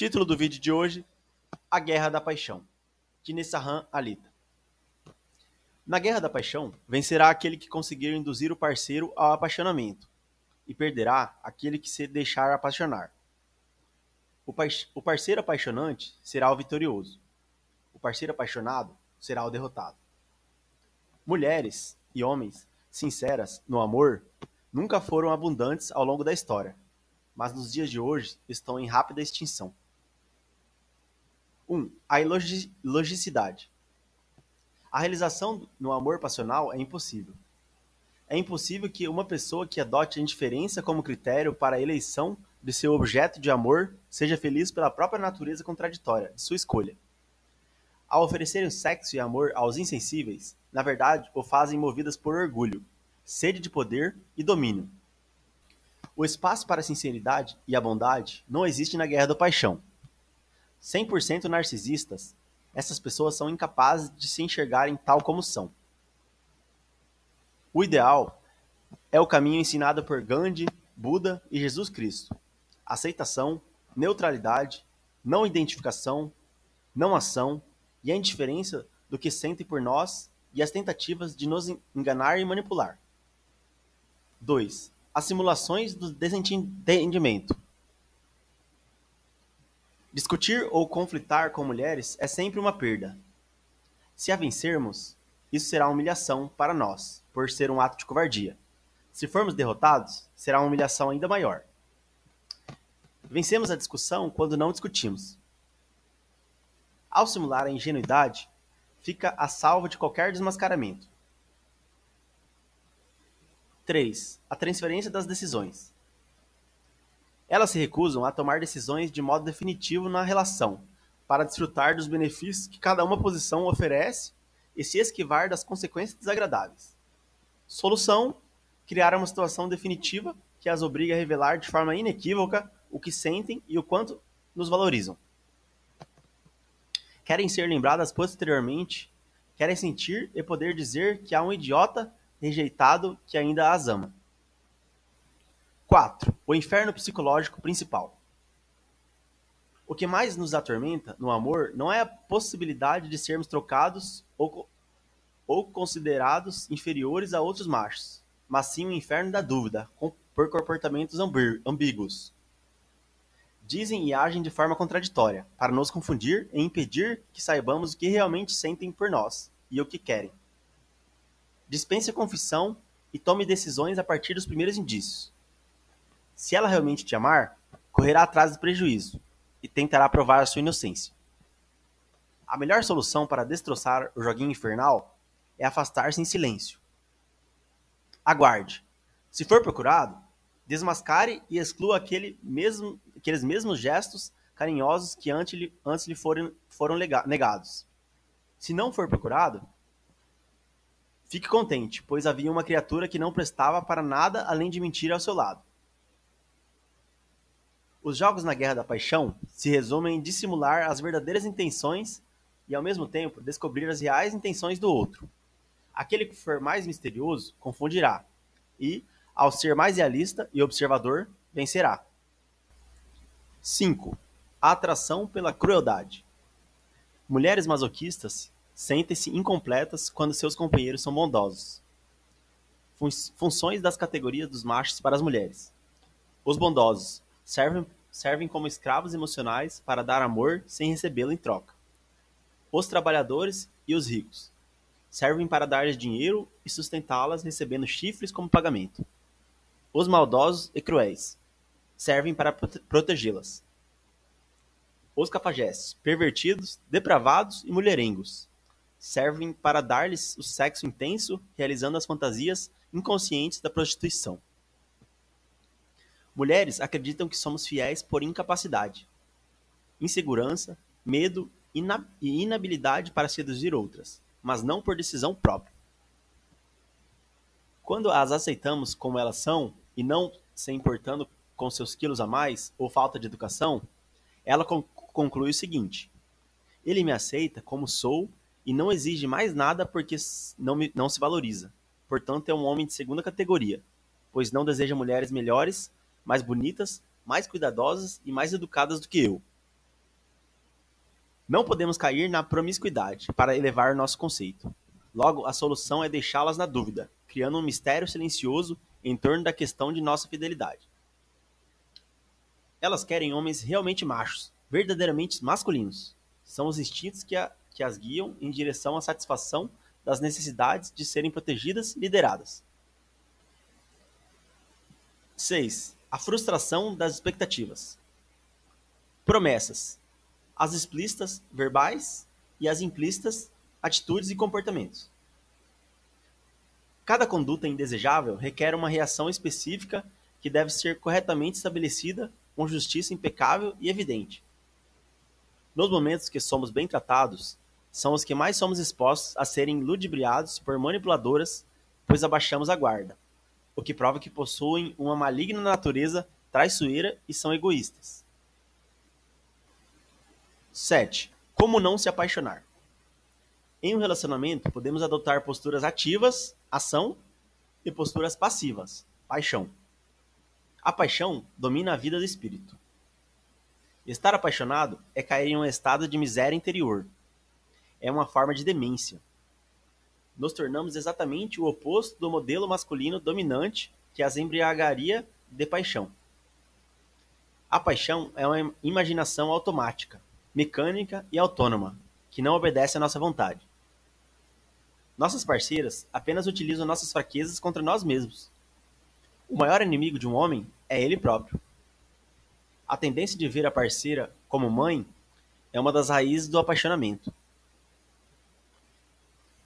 Título do vídeo de hoje: A Guerra da Paixão, de Nisargam Alita. Na Guerra da Paixão, vencerá aquele que conseguir induzir o parceiro ao apaixonamento, e perderá aquele que se deixar apaixonar. O parceiro apaixonante será o vitorioso. O parceiro apaixonado será o derrotado. Mulheres e homens sinceras no amor nunca foram abundantes ao longo da história, mas nos dias de hoje estão em rápida extinção. 1. A ilogicidade. A realização no amor passional é impossível. É impossível que uma pessoa que adote a indiferença como critério para a eleição de seu objeto de amor seja feliz pela própria natureza contraditória de sua escolha. Ao oferecerem sexo e amor aos insensíveis, na verdade o fazem movidas por orgulho, sede de poder e domínio. O espaço para a sinceridade e a bondade não existe na guerra da paixão. 100% narcisistas, essas pessoas são incapazes de se enxergarem tal como são. O ideal é o caminho ensinado por Gandhi, Buda e Jesus Cristo. Aceitação, neutralidade, não identificação, não ação e a indiferença do que sentem por nós e as tentativas de nos enganar e manipular. 2. As simulações do desentendimento. Discutir ou conflitar com mulheres é sempre uma perda. Se a vencermos, isso será uma humilhação para nós, por ser um ato de covardia. Se formos derrotados, será uma humilhação ainda maior. Vencemos a discussão quando não discutimos. Ao simular a ingenuidade, fica a salvo de qualquer desmascaramento. 3. A transferência das decisões. Elas se recusam a tomar decisões de modo definitivo na relação, para desfrutar dos benefícios que cada uma posição oferece e se esquivar das consequências desagradáveis. Solução: criar uma situação definitiva que as obrigue a revelar de forma inequívoca o que sentem e o quanto nos valorizam. Querem ser lembradas posteriormente, querem sentir e poder dizer que há um idiota rejeitado que ainda as ama. 4. O inferno psicológico principal. O que mais nos atormenta no amor não é a possibilidade de sermos trocados ou considerados inferiores a outros machos, mas sim o inferno da dúvida, por comportamentos ambíguos. Dizem e agem de forma contraditória, para nos confundir e impedir que saibamos o que realmente sentem por nós e o que querem. Dispense a confissão e tome decisões a partir dos primeiros indícios. Se ela realmente te amar, correrá atrás do prejuízo e tentará provar a sua inocência. A melhor solução para destroçar o joguinho infernal é afastar-se em silêncio. Aguarde. Se for procurado, desmascare e exclua aqueles mesmos gestos carinhosos que antes lhe foram negados. Se não for procurado, fique contente, pois havia uma criatura que não prestava para nada além de mentir ao seu lado. Os jogos na guerra da paixão se resumem em dissimular as verdadeiras intenções e, ao mesmo tempo, descobrir as reais intenções do outro. Aquele que for mais misterioso confundirá e, ao ser mais realista e observador, vencerá. 5. A atração pela crueldade. Mulheres masoquistas sentem-se incompletas quando seus companheiros são bondosos. Funções das categorias dos machos para as mulheres. Os bondosos servem como escravos emocionais para dar amor sem recebê-lo em troca. Os trabalhadores e os ricos servem para dar-lhes dinheiro e sustentá-las recebendo chifres como pagamento. Os maldosos e cruéis servem para protegê-las. Os cafajestes, pervertidos, depravados e mulherengos servem para dar-lhes o sexo intenso, realizando as fantasias inconscientes da prostituição. Mulheres acreditam que somos fiéis por incapacidade, insegurança, medo e inabilidade para seduzir outras, mas não por decisão própria. Quando as aceitamos como elas são, e não se importando com seus quilos a mais ou falta de educação, ela conclui o seguinte: ele me aceita como sou e não exige mais nada porque não se valoriza. Portanto, é um homem de segunda categoria, pois não deseja mulheres melhores, mais bonitas, mais cuidadosas e mais educadas do que eu. Não podemos cair na promiscuidade para elevar nosso conceito. Logo, a solução é deixá-las na dúvida, criando um mistério silencioso em torno da questão de nossa fidelidade. Elas querem homens realmente machos, verdadeiramente masculinos. São os instintos que as guiam em direção à satisfação das necessidades de serem protegidas e lideradas. 6. A frustração das expectativas. Promessas. As explícitas, verbais, e as implícitas, atitudes e comportamentos. Cada conduta indesejável requer uma reação específica que deve ser corretamente estabelecida com justiça impecável e evidente. Nos momentos que somos bem tratados, são os que mais somos expostos a serem ludibriados por manipuladoras, pois abaixamos a guarda, o que prova que possuem uma maligna natureza traiçoeira e são egoístas. 7. Como não se apaixonar? Em um relacionamento, podemos adotar posturas ativas, ação, e posturas passivas, paixão. A paixão domina a vida do espírito. Estar apaixonado é cair em um estado de miséria interior. É uma forma de demência. Nos tornamos exatamente o oposto do modelo masculino dominante que as embriagaria de paixão. A paixão é uma imaginação automática, mecânica e autônoma, que não obedece à nossa vontade. Nossas parceiras apenas utilizam nossas fraquezas contra nós mesmos. O maior inimigo de um homem é ele próprio. A tendência de ver a parceira como mãe é uma das raízes do apaixonamento.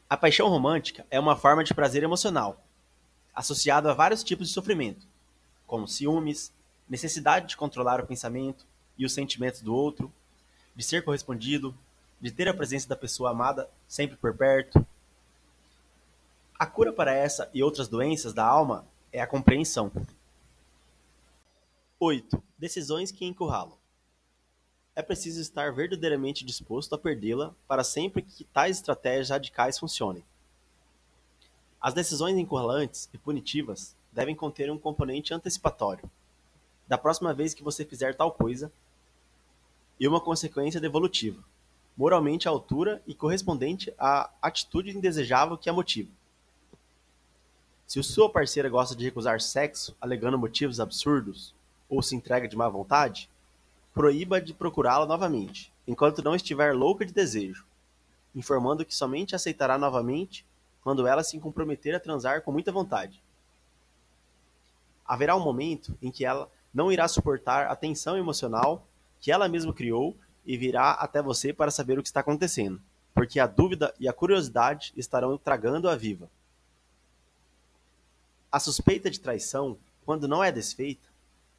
A paixão romântica é uma forma de prazer emocional, associado a vários tipos de sofrimento, como ciúmes, necessidade de controlar o pensamento e os sentimentos do outro, de ser correspondido, de ter a presença da pessoa amada sempre por perto. A cura para essa e outras doenças da alma é a compreensão. 8. Decisões que encurralam. É preciso estar verdadeiramente disposto a perdê-la para sempre que tais estratégias radicais funcionem. As decisões encurralantes e punitivas devem conter um componente antecipatório, da próxima vez que você fizer tal coisa, e uma consequência devolutiva, moralmente à altura e correspondente à atitude indesejável que a motiva. Se sua parceira gosta de recusar sexo alegando motivos absurdos ou se entrega de má vontade, proíba de procurá-la novamente, enquanto não estiver louca de desejo, informando que somente aceitará novamente quando ela se comprometer a transar com muita vontade. Haverá um momento em que ela não irá suportar a tensão emocional que ela mesma criou e virá até você para saber o que está acontecendo, porque a dúvida e a curiosidade estarão tragando-a viva. A suspeita de traição, quando não é desfeita,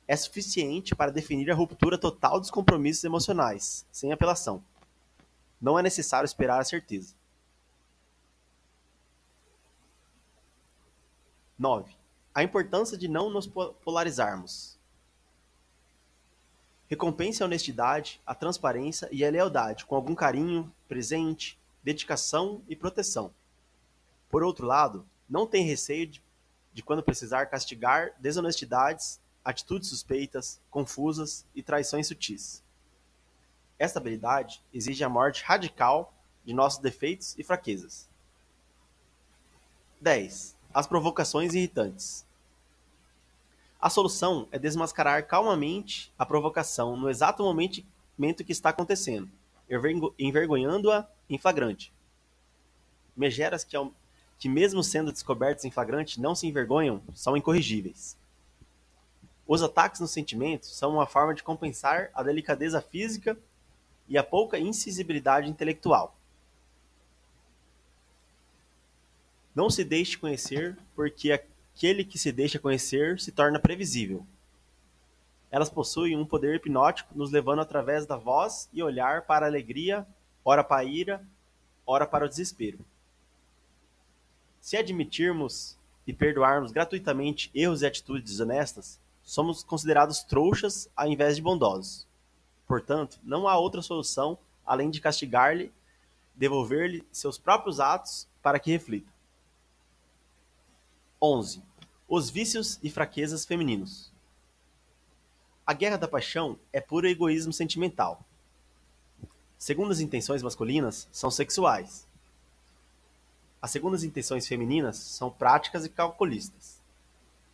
é suficiente para definir a ruptura total dos compromissos emocionais, sem apelação. Não é necessário esperar a certeza. 9. A importância de não nos polarizarmos. Recompense a honestidade, a transparência e a lealdade com algum carinho, presente, dedicação e proteção. Por outro lado, não tenha receio de quando precisar castigar desonestidades, atitudes suspeitas, confusas e traições sutis. Esta habilidade exige a morte radical de nossos defeitos e fraquezas. 10. As provocações irritantes. A solução é desmascarar calmamente a provocação no exato momento que está acontecendo, envergonhando-a em flagrante. Megeras que mesmo sendo descobertos em flagrante não se envergonham são incorrigíveis. Os ataques nos sentimentos são uma forma de compensar a delicadeza física e a pouca insensibilidade intelectual. Não se deixe conhecer, porque aquele que se deixa conhecer se torna previsível. Elas possuem um poder hipnótico, nos levando através da voz e olhar para a alegria, ora para a ira, ora para o desespero. Se admitirmos e perdoarmos gratuitamente erros e atitudes desonestas, somos considerados trouxas ao invés de bondosos. Portanto, não há outra solução além de castigar-lhe, devolver-lhe seus próprios atos para que reflita. 11. Os vícios e fraquezas femininos. A guerra da paixão é puro egoísmo sentimental. Segundas intenções masculinas são sexuais. As segundas intenções femininas são práticas e calculistas.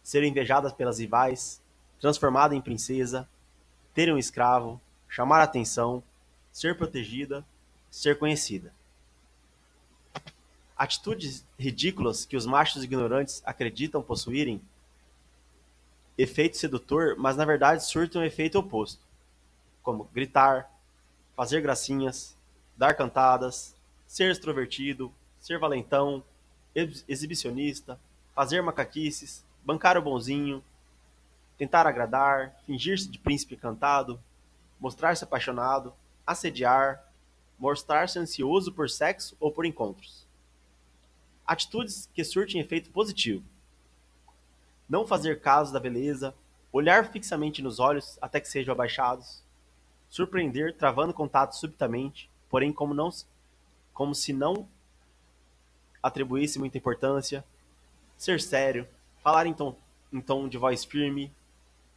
Ser invejada pelas rivais, transformada em princesa, ter um escravo, chamar a atenção, ser protegida, ser conhecida. Atitudes ridículas que os machos ignorantes acreditam possuírem efeito sedutor, mas na verdade surtem um efeito oposto, como gritar, fazer gracinhas, dar cantadas, ser extrovertido, ser valentão, exibicionista, fazer macaquices, bancar o bonzinho, tentar agradar, fingir-se de príncipe encantado, mostrar-se apaixonado, assediar, mostrar-se ansioso por sexo ou por encontros. Atitudes que surtem efeito positivo. Não fazer caso da beleza, olhar fixamente nos olhos até que sejam abaixados, surpreender travando contato subitamente, porém como se não atribuísse muita importância, ser sério, falar em tom de voz firme,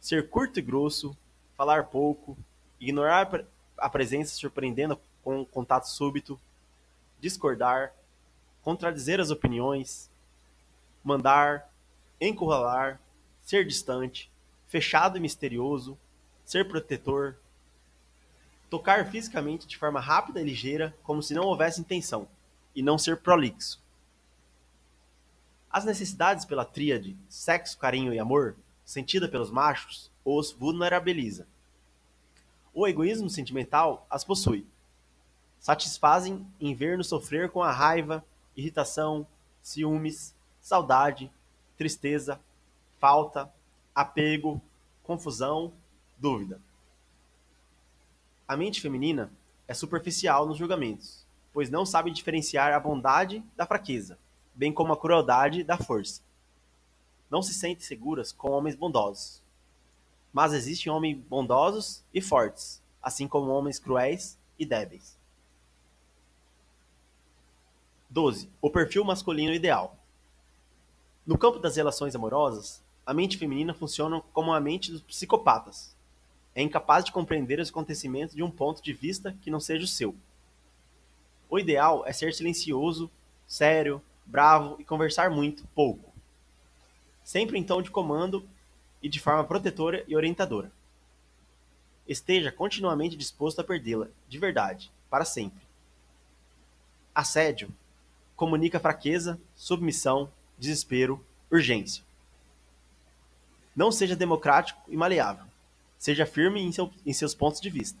ser curto e grosso, falar pouco, ignorar a presença surpreendendo com contato súbito, discordar, contradizer as opiniões, mandar, encurralar, ser distante, fechado e misterioso, ser protetor, tocar fisicamente de forma rápida e ligeira, como se não houvesse intenção, e não ser prolixo. As necessidades pela tríade sexo, carinho e amor, sentida pelos machos, os vulnerabiliza. O egoísmo sentimental as possui. Satisfazem em ver-nos sofrer com a raiva, irritação, ciúmes, saudade, tristeza, falta, apego, confusão, dúvida. A mente feminina é superficial nos julgamentos, pois não sabe diferenciar a bondade da fraqueza, bem como a crueldade da força. Não se sentem seguras com homens bondosos. Mas existem homens bondosos e fortes, assim como homens cruéis e débeis. 12. O perfil masculino ideal. No campo das relações amorosas, a mente feminina funciona como a mente dos psicopatas. É incapaz de compreender os acontecimentos de um ponto de vista que não seja o seu. O ideal é ser silencioso, sério, bravo e conversar muito, pouco. Sempre em tom de comando e de forma protetora e orientadora. Esteja continuamente disposto a perdê-la, de verdade, para sempre. Assédio comunica fraqueza, submissão, desespero, urgência. Não seja democrático e maleável. Seja firme em seus pontos de vista.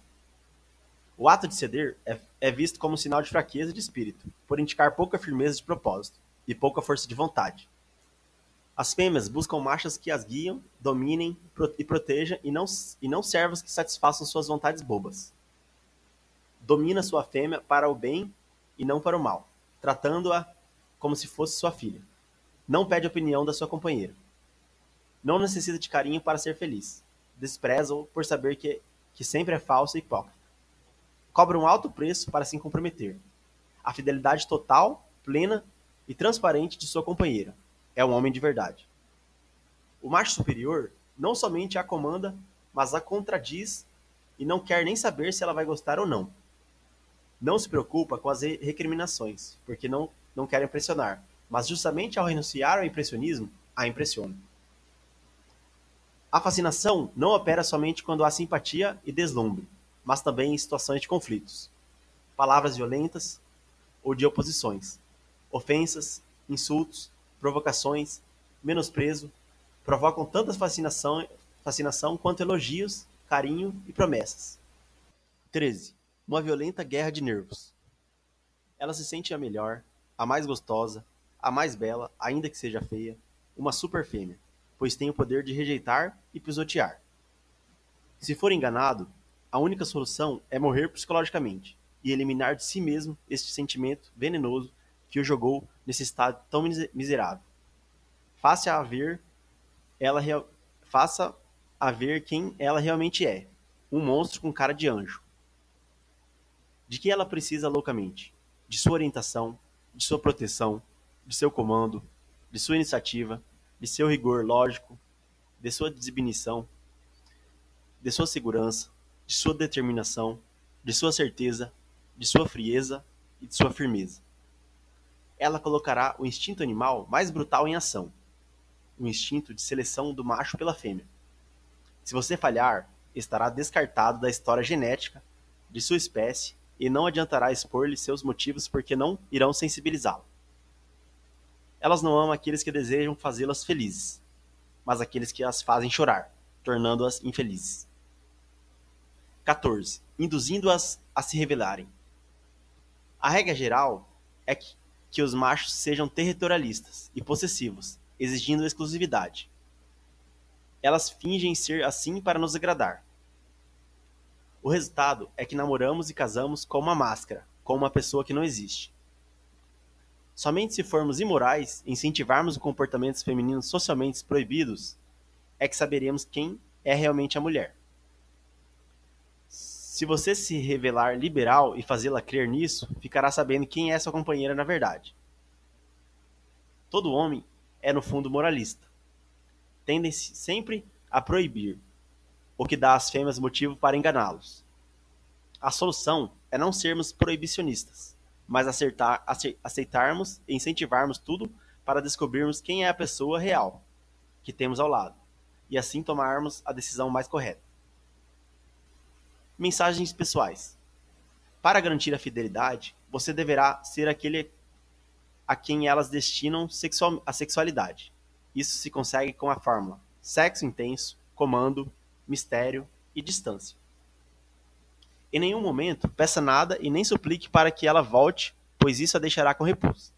O ato de ceder é visto como um sinal de fraqueza de espírito, por indicar pouca firmeza de propósito e pouca força de vontade. As fêmeas buscam machos que as guiam, dominem e protejam e não servos que satisfaçam suas vontades bobas. Domina sua fêmea para o bem e não para o mal, tratando-a como se fosse sua filha. Não pede opinião da sua companheira. Não necessita de carinho para ser feliz. Despreza-o por saber que sempre é falso e hipócrita. Cobra um alto preço para se comprometer. A fidelidade total, plena e transparente de sua companheira. É um homem de verdade. O macho superior não somente a comanda, mas a contradiz e não quer nem saber se ela vai gostar ou não. Não se preocupa com as recriminações, porque não quer impressionar, mas justamente ao renunciar ao impressionismo, a impressiona. A fascinação não opera somente quando há simpatia e deslumbre, mas também em situações de conflitos. Palavras violentas ou de oposições, ofensas, insultos, provocações, menosprezo, provocam tanta fascinação quanto elogios, carinho e promessas. 13. Uma violenta guerra de nervos. Ela se sente a melhor, a mais gostosa, a mais bela, ainda que seja feia, uma super fêmea, pois tem o poder de rejeitar e pisotear. Se for enganado, a única solução é morrer psicologicamente e eliminar de si mesmo este sentimento venenoso que o jogou nesse estado tão miserável. Faça a ver quem ela realmente é, um monstro com cara de anjo. De que ela precisa loucamente? De sua orientação, de sua proteção, de seu comando, de sua iniciativa, de seu rigor lógico, de sua designação, de sua segurança, de sua determinação, de sua certeza, de sua frieza e de sua firmeza. Ela colocará o instinto animal mais brutal em ação, o instinto de seleção do macho pela fêmea. Se você falhar, estará descartado da história genética de sua espécie e não adiantará expor-lhe seus motivos porque não irão sensibilizá-lo. Elas não amam aqueles que desejam fazê-las felizes, mas aqueles que as fazem chorar, tornando-as infelizes. 14. Induzindo-as a se rebelarem. A regra geral é que os machos sejam territorialistas e possessivos, exigindo exclusividade. Elas fingem ser assim para nos agradar. O resultado é que namoramos e casamos com uma máscara, com uma pessoa que não existe. Somente se formos imorais e incentivarmos comportamentos femininos socialmente proibidos, é que saberemos quem é realmente a mulher. Se você se revelar liberal e fazê-la crer nisso, ficará sabendo quem é sua companheira na verdade. Todo homem é, no fundo, moralista. Tendem-se sempre a proibir, o que dá às fêmeas motivo para enganá-los. A solução é não sermos proibicionistas, mas aceitarmos e incentivarmos tudo para descobrirmos quem é a pessoa real que temos ao lado, e assim tomarmos a decisão mais correta. Mensagens pessoais. Para garantir a fidelidade, você deverá ser aquele a quem elas destinam a sexualidade. Isso se consegue com a fórmula: sexo intenso, comando, mistério e distância. Em nenhum momento peça nada e nem suplique para que ela volte, pois isso a deixará com repulsa.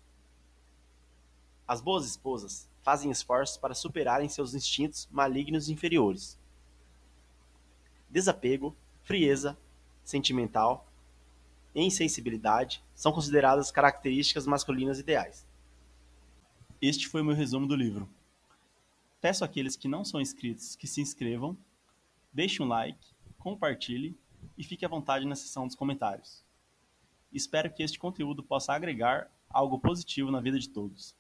As boas esposas fazem esforços para superarem seus instintos malignos inferiores. Desapego, frieza sentimental e insensibilidade são consideradas características masculinas ideais. Este foi o meu resumo do livro. Peço àqueles que não são inscritos que se inscrevam, deixe um like, compartilhe e fique à vontade na seção dos comentários. Espero que este conteúdo possa agregar algo positivo na vida de todos.